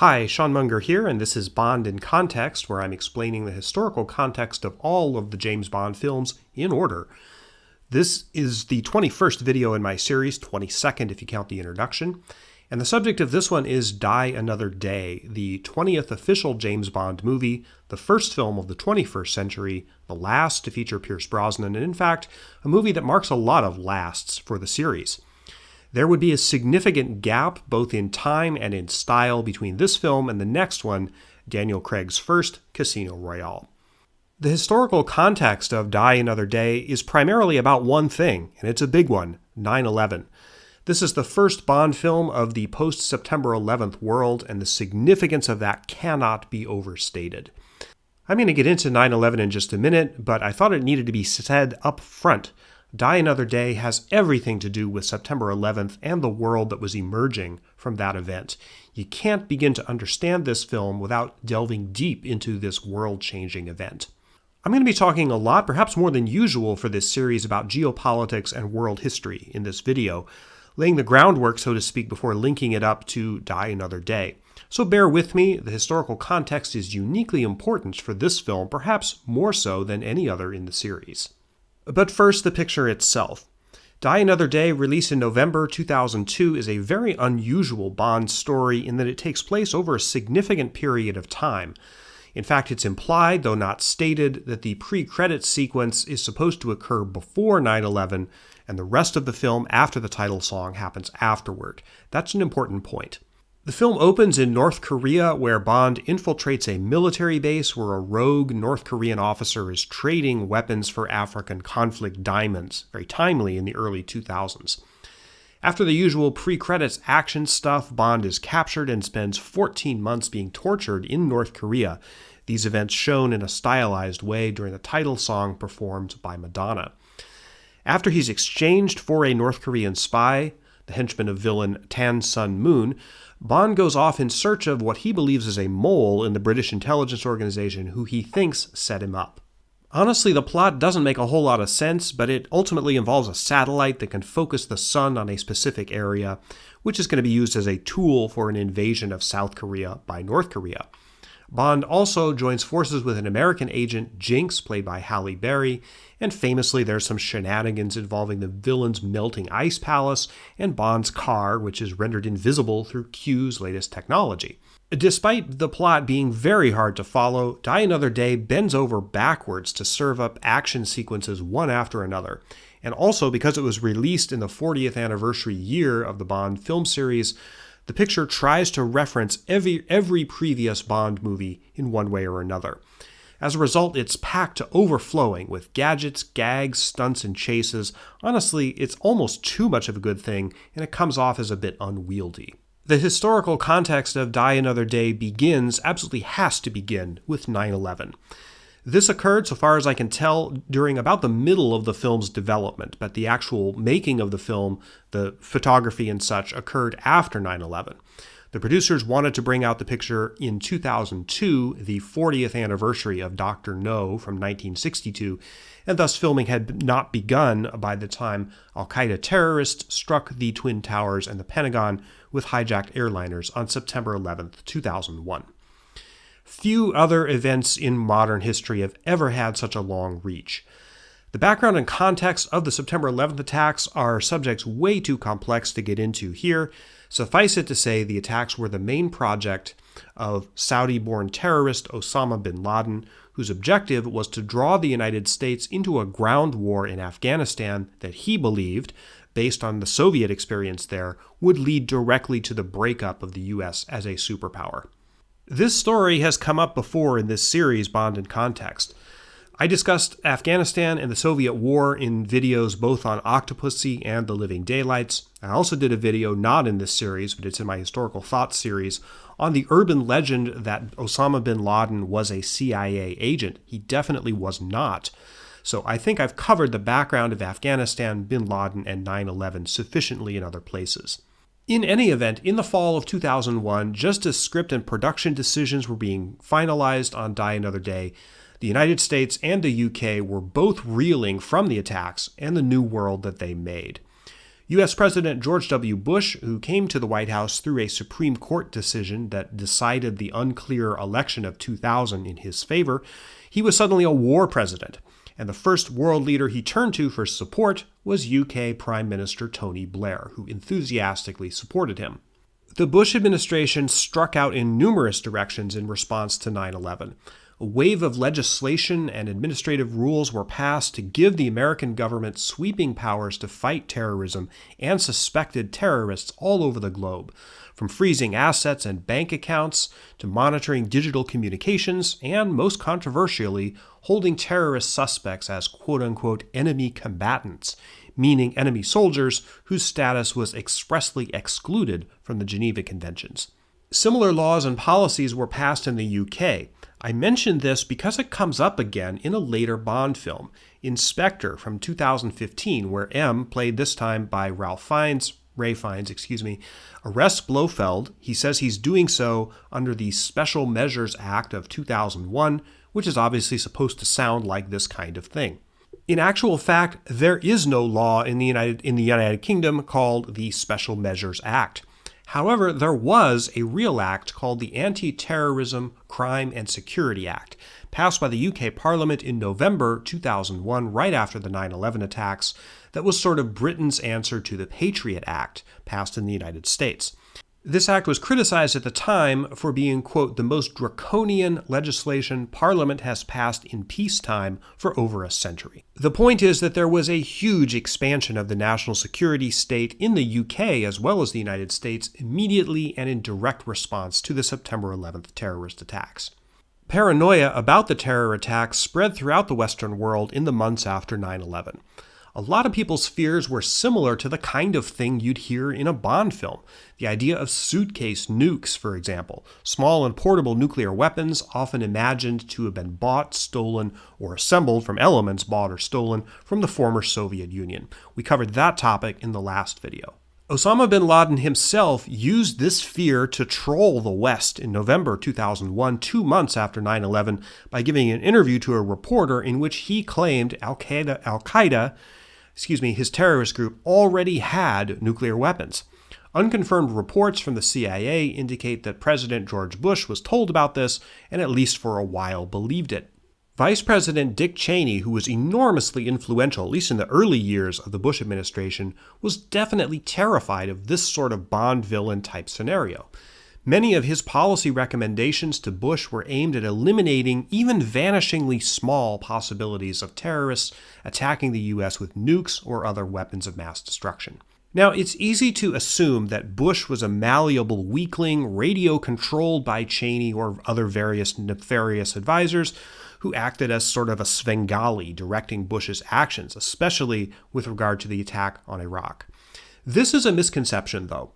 Hi, Sean Munger here, and this is Bond in Context, where I'm explaining the historical context of all of the James Bond films in order. This is the 21st video in my series, 22nd if you count the introduction, and the subject of this one is Die Another Day, the 20th official James Bond movie, the first film of the 21st century, the last to feature Pierce Brosnan, and in fact, a movie that marks a lot of lasts for the series. There would be a significant gap, both in time and in style, between this film and the next one, Daniel Craig's first, Casino Royale. The historical context of Die Another Day is primarily about one thing, and it's a big one, 9/11. This is the first Bond film of the post-September 11th world, and the significance of that cannot be overstated. I'm going to get into 9/11 in just a minute, but I thought it needed to be said up front. Die Another Day has everything to do with September 11th and the world that was emerging from that event. You can't begin to understand this film without delving deep into this world-changing event. I'm going to be talking a lot, perhaps more than usual for this series, about geopolitics and world history in this video, laying the groundwork, so to speak, before linking it up to Die Another Day. So bear with me, the historical context is uniquely important for this film, perhaps more so than any other in the series. But first, the picture itself. Die Another Day, released in November 2002, is a very unusual Bond story in that it takes place over a significant period of time. In fact, it's implied, though not stated, that the pre-credits sequence is supposed to occur before 9/11, and the rest of the film after the title song happens afterward. That's an important point. The film opens in North Korea, where Bond infiltrates a military base where a rogue North Korean officer is trading weapons for African conflict diamonds, very timely in the early 2000s. After the usual pre-credits action stuff, Bond is captured and spends 14 months being tortured in North Korea, these events shown in a stylized way during the title song performed by Madonna. After he's exchanged for a North Korean spy, the henchman of villain Tan Sun Moon, Bond goes off in search of what he believes is a mole in the British intelligence organization who he thinks set him up. Honestly, the plot doesn't make a whole lot of sense, but it ultimately involves a satellite that can focus the sun on a specific area, which is going to be used as a tool for an invasion of South Korea by North Korea. Bond also joins forces with an American agent, Jinx, played by Halle Berry, and famously there's some shenanigans involving the villain's melting ice palace and Bond's car, which is rendered invisible through Q's latest technology. Despite the plot being very hard to follow, Die Another Day bends over backwards to serve up action sequences one after another. And also, because it was released in the 40th anniversary year of the Bond film series, the picture tries to reference every previous Bond movie in one way or another. As a result, it's packed to overflowing with gadgets, gags, stunts, and chases. Honestly, it's almost too much of a good thing, and it comes off as a bit unwieldy. The historical context of Die Another Day absolutely has to begin with 9/11. This occurred, so far as I can tell, during about the middle of the film's development, but the actual making of the film, the photography and such, occurred after 9/11. The producers wanted to bring out the picture in 2002, the 40th anniversary of Dr. No from 1962, and thus filming had not begun by the time Al-Qaeda terrorists struck the Twin Towers and the Pentagon with hijacked airliners on September 11th, 2001. Few other events in modern history have ever had such a long reach. The background and context of the September 11th attacks are subjects way too complex to get into here. Suffice it to say, the attacks were the main project of Saudi-born terrorist Osama bin Laden, whose objective was to draw the United States into a ground war in Afghanistan that he believed, based on the Soviet experience there, would lead directly to the breakup of the U.S. as a superpower. This story has come up before in this series, Bond in Context. I discussed Afghanistan and the Soviet War in videos both on Octopussy and The Living Daylights. I also did a video, not in this series, but it's in my Historical Thoughts series, on the urban legend that Osama bin Laden was a CIA agent. He definitely was not. So I think I've covered the background of Afghanistan, bin Laden, and 9/11 sufficiently in other places. In any event, in the fall of 2001, just as script and production decisions were being finalized on Die Another Day, the United States and the UK were both reeling from the attacks and the new world that they made. U.S. President George W. Bush, who came to the White House through a Supreme Court decision that decided the unclear election of 2000 in his favor, he was suddenly a war president, and the first world leader he turned to for support was UK Prime Minister Tony Blair, who enthusiastically supported him. The Bush administration struck out in numerous directions in response to 9/11. A wave of legislation and administrative rules were passed to give the American government sweeping powers to fight terrorism and suspected terrorists all over the globe, from freezing assets and bank accounts to monitoring digital communications and, most controversially, holding terrorist suspects as quote-unquote enemy combatants, meaning enemy soldiers whose status was expressly excluded from the Geneva Conventions. Similar laws and policies were passed in the UK. I mention this because it comes up again in a later Bond film, Inspector from 2015, where M, played this time by Ralph Fiennes, arrests Blofeld. He says he's doing so under the Special Measures Act of 2001, which is obviously supposed to sound like this kind of thing. In actual fact, there is no law in the United Kingdom called the Special Measures Act. However, there was a real act called the Anti-Terrorism, Crime and Security Act, passed by the UK Parliament in November 2001, right after the 9/11 attacks, that was sort of Britain's answer to the Patriot Act, passed in the United States. This act was criticized at the time for being, quote, the most draconian legislation Parliament has passed in peacetime for over a century. The point is that there was a huge expansion of the national security state in the UK as well as the United States immediately and in direct response to the September 11th terrorist attacks. Paranoia about the terror attacks spread throughout the Western world in the months after 9/11. A lot of people's fears were similar to the kind of thing you'd hear in a Bond film. The idea of suitcase nukes, for example, small and portable nuclear weapons often imagined to have been bought, stolen, or assembled from elements bought or stolen from the former Soviet Union. We covered that topic in the last video. Osama bin Laden himself used this fear to troll the West in November 2001, 2 months after 9/11, by giving an interview to a reporter in which he claimed Al-Qaeda, his terrorist group, already had nuclear weapons. Unconfirmed reports from the CIA indicate that President George Bush was told about this and at least for a while believed it. Vice President Dick Cheney, who was enormously influential, at least in the early years of the Bush administration, was definitely terrified of this sort of Bond villain type scenario. Many of his policy recommendations to Bush were aimed at eliminating even vanishingly small possibilities of terrorists attacking the U.S. with nukes or other weapons of mass destruction. Now, it's easy to assume that Bush was a malleable weakling, radio-controlled by Cheney or other various nefarious advisors who acted as sort of a Svengali directing Bush's actions, especially with regard to the attack on Iraq. This is a misconception, though.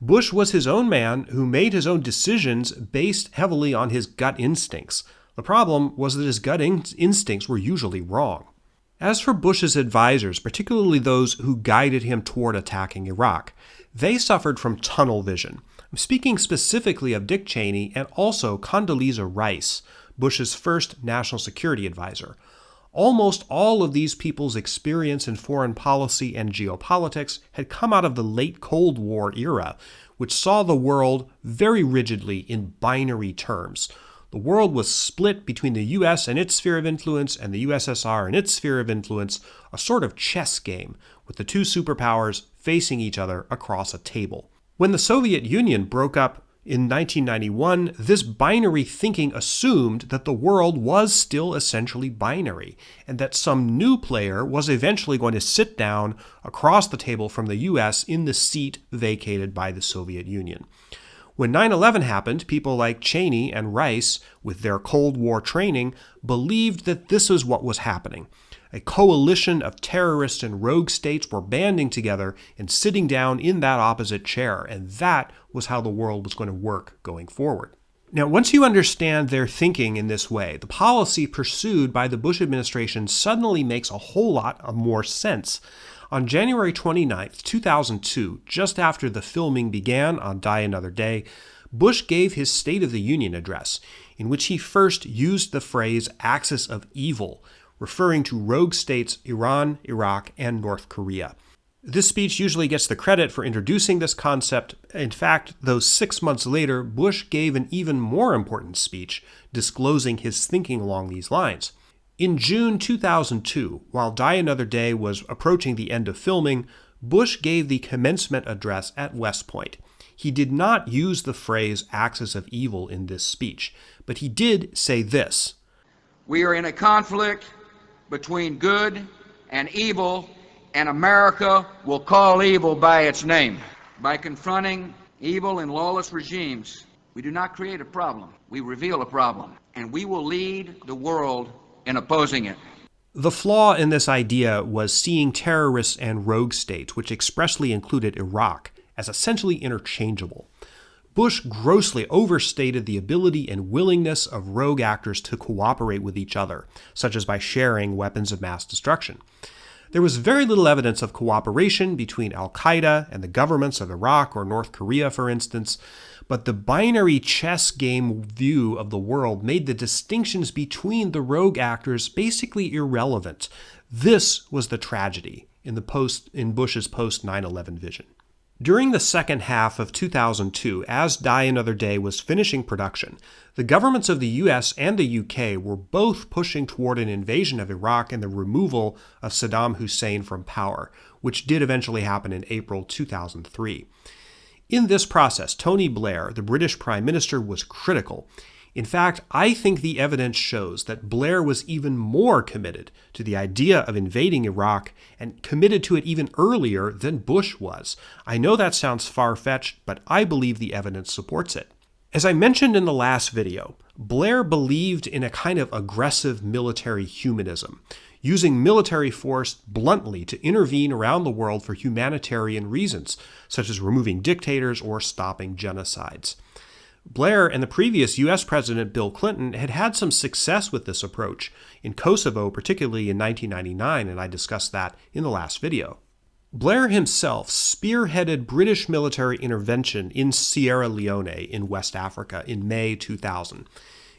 Bush was his own man who made his own decisions based heavily on his gut instincts. The problem was that his gut instincts were usually wrong. As for Bush's advisors, particularly those who guided him toward attacking Iraq, they suffered from tunnel vision. I'm speaking specifically of Dick Cheney and also Condoleeza Rice, Bush's first national security advisor. Almost all of these people's experience in foreign policy and geopolitics had come out of the late Cold War era, which saw the world very rigidly in binary terms. The world was split between the US and its sphere of influence and the USSR and its sphere of influence, a sort of chess game, with the two superpowers facing each other across a table. When the Soviet Union broke up in 1991, this binary thinking assumed that the world was still essentially binary, and that some new player was eventually going to sit down across the table from the US in the seat vacated by the Soviet Union. When 9/11 happened, people like Cheney and Rice, with their Cold War training, believed that this was what was happening. A coalition of terrorists and rogue states were banding together and sitting down in that opposite chair, and that was how the world was going to work going forward. Now, once you understand their thinking in this way, the policy pursued by the Bush administration suddenly makes a whole lot of more sense. On January 29, 2002, just after the filming began on Die Another Day, Bush gave his State of the Union address, in which he first used the phrase axis of evil, referring to rogue states Iran, Iraq, and North Korea. This speech usually gets the credit for introducing this concept. In fact, though 6 months later, Bush gave an even more important speech disclosing his thinking along these lines. In June 2002, while Die Another Day was approaching the end of filming, Bush gave the commencement address at West Point. He did not use the phrase axis of evil in this speech, but he did say this: "We are in a conflict between good and evil, and America will call evil by its name. By confronting evil and lawless regimes, we do not create a problem, we reveal a problem, and we will lead the world in opposing it." The flaw in this idea was seeing terrorists and rogue states, which expressly included Iraq, as essentially interchangeable. Bush grossly overstated the ability and willingness of rogue actors to cooperate with each other, such as by sharing weapons of mass destruction. There was very little evidence of cooperation between al-Qaeda and the governments of Iraq or North Korea, for instance, but the binary chess game view of the world made the distinctions between the rogue actors basically irrelevant. This was the tragedy in Bush's post-9/11 vision. During the second half of 2002, as Die Another Day was finishing production, the governments of the US and the UK were both pushing toward an invasion of Iraq and the removal of Saddam Hussein from power, which did eventually happen in April 2003. In this process, Tony Blair, the British Prime Minister, was critical. In fact, I think the evidence shows that Blair was even more committed to the idea of invading Iraq and committed to it even earlier than Bush was. I know that sounds far-fetched, but I believe the evidence supports it. As I mentioned in the last video, Blair believed in a kind of aggressive military humanism, using military force bluntly to intervene around the world for humanitarian reasons, such as removing dictators or stopping genocides. Blair and the previous U.S. President Bill Clinton had had some success with this approach, in Kosovo, particularly in 1999, and I discussed that in the last video. Blair himself spearheaded British military intervention in Sierra Leone in West Africa in May 2000.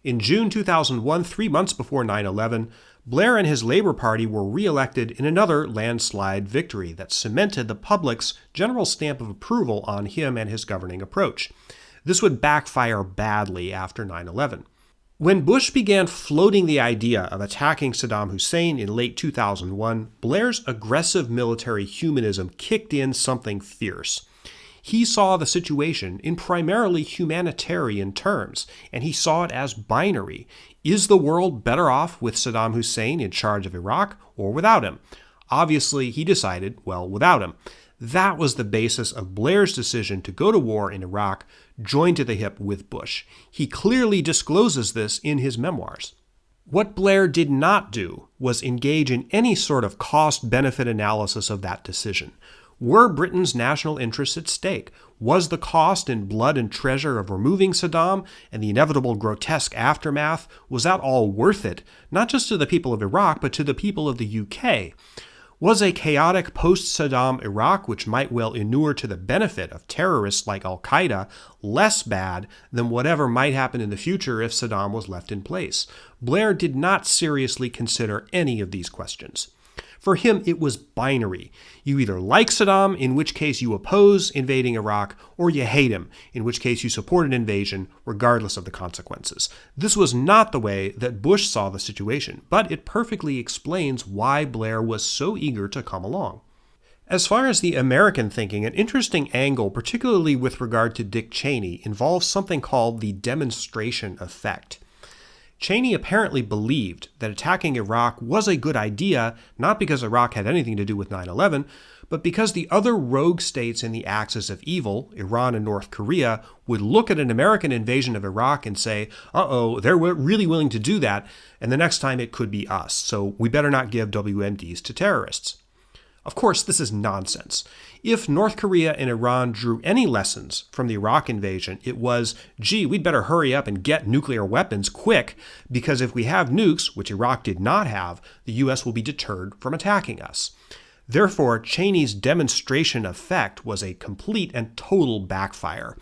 In June 2001, 3 months before 9/11, Blair and his Labour Party were re-elected in another landslide victory that cemented the public's general stamp of approval on him and his governing approach. This would backfire badly after 9/11. When Bush began floating the idea of attacking Saddam Hussein in late 2001, Blair's aggressive military humanism kicked in something fierce. He saw the situation in primarily humanitarian terms, and he saw it as binary. Is the world better off with Saddam Hussein in charge of Iraq or without him? Obviously, he decided, well, without him. That was the basis of Blair's decision to go to war in Iraq, joined to the hip with Bush. He clearly discloses this in his memoirs. What Blair did not do was engage in any sort of cost-benefit analysis of that decision. Were Britain's national interests at stake? Was the cost in blood and treasure of removing Saddam and the inevitable grotesque aftermath, was that all worth it, not just to the people of Iraq, but to the people of the UK? Was a chaotic post-Saddam Iraq, which might well inure to the benefit of terrorists like al-Qaeda, less bad than whatever might happen in the future if Saddam was left in place? Blair did not seriously consider any of these questions. For him, it was binary. You either like Saddam, in which case you oppose invading Iraq, or you hate him, in which case you support an invasion, regardless of the consequences. This was not the way that Bush saw the situation, but it perfectly explains why Blair was so eager to come along. As far as the American thinking, an interesting angle, particularly with regard to Dick Cheney, involves something called the demonstration effect. Cheney apparently believed that attacking Iraq was a good idea, not because Iraq had anything to do with 9/11, but because the other rogue states in the axis of evil, Iran and North Korea, would look at an American invasion of Iraq and say, uh-oh, they're really willing to do that, and the next time it could be us, so we better not give WMDs to terrorists. Of course, this is nonsense. If North Korea and Iran drew any lessons from the Iraq invasion, it was, gee, we'd better hurry up and get nuclear weapons quick, because if we have nukes, which Iraq did not have, the U.S. will be deterred from attacking us. Therefore, Cheney's demonstration effect was a complete and total backfire.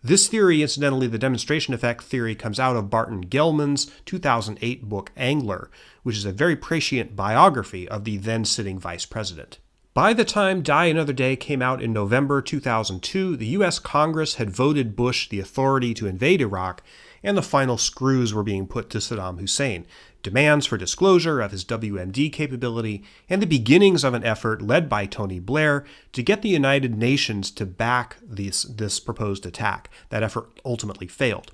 This theory, incidentally, the demonstration effect theory, comes out of Barton Gellman's 2008 book Angler, which is a very prescient biography of the then-sitting vice president. By the time Die Another Day came out in November 2002, the U.S. Congress had voted Bush the authority to invade Iraq, and the final screws were being put to Saddam Hussein. Demands for disclosure of his WMD capability, and the beginnings of an effort led by Tony Blair to get the United Nations to back this proposed attack. That effort ultimately failed.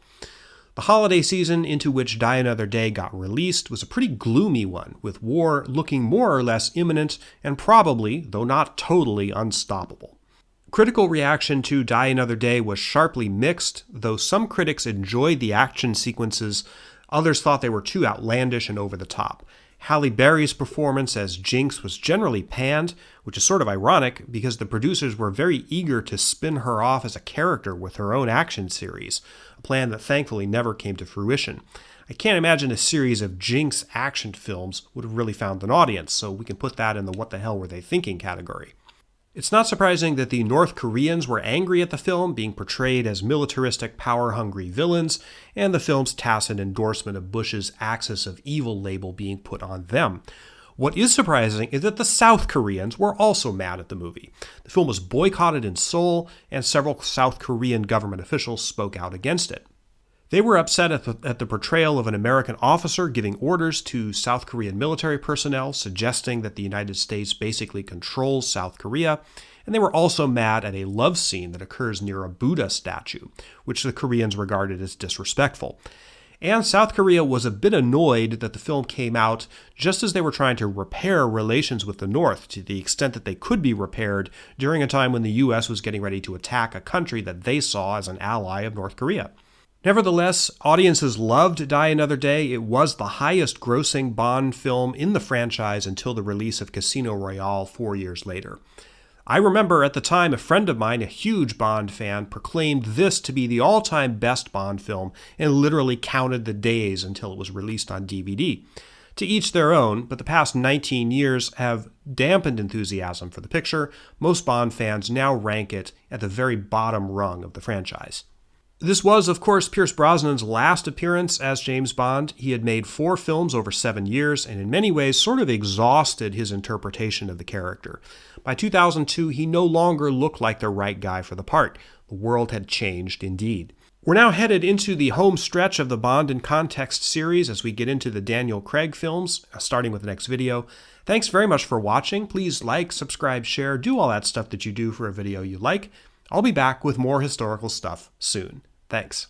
The holiday season into which Die Another Day got released was a pretty gloomy one, with war looking more or less imminent and probably, though not totally, unstoppable. Critical reaction to Die Another Day was sharply mixed, though some critics enjoyed the action sequences. Others thought they were too outlandish and over the top. Halle Berry's performance as Jinx was generally panned, which is sort of ironic because the producers were very eager to spin her off as a character with her own action series, a plan that thankfully never came to fruition. I can't imagine a series of Jinx action films would have really found an audience, so we can put that in the what the hell were they thinking category. It's not surprising that the North Koreans were angry at the film being portrayed as militaristic, power-hungry villains, and the film's tacit endorsement of Bush's Axis of Evil label being put on them. What is surprising is that the South Koreans were also mad at the movie. The film was boycotted in Seoul, and several South Korean government officials spoke out against it. They were upset at the portrayal of an American officer giving orders to South Korean military personnel, suggesting that the United States basically controls South Korea, and they were also mad at a love scene that occurs near a Buddha statue, which the Koreans regarded as disrespectful. And South Korea was a bit annoyed that the film came out just as they were trying to repair relations with the North, to the extent that they could be repaired during a time when the U.S. was getting ready to attack a country that they saw as an ally of North Korea. Nevertheless, audiences loved Die Another Day. It was the highest-grossing Bond film in the franchise until the release of Casino Royale 4 years later. I remember at the time a friend of mine, a huge Bond fan, proclaimed this to be the all-time best Bond film and literally counted the days until it was released on DVD. To each their own, but the past 19 years have dampened enthusiasm for the picture. Most Bond fans now rank it at the very bottom rung of the franchise. This was, of course, Pierce Brosnan's last appearance as James Bond. He had made 4 films over 7 years, and in many ways sort of exhausted his interpretation of the character. By 2002, he no longer looked like the right guy for the part. The world had changed indeed. We're now headed into the home stretch of the Bond in Context series as we get into the Daniel Craig films, starting with the next video. Thanks very much for watching. Please like, subscribe, share, do all that stuff that you do for a video you like. I'll be back with more historical stuff soon. Thanks.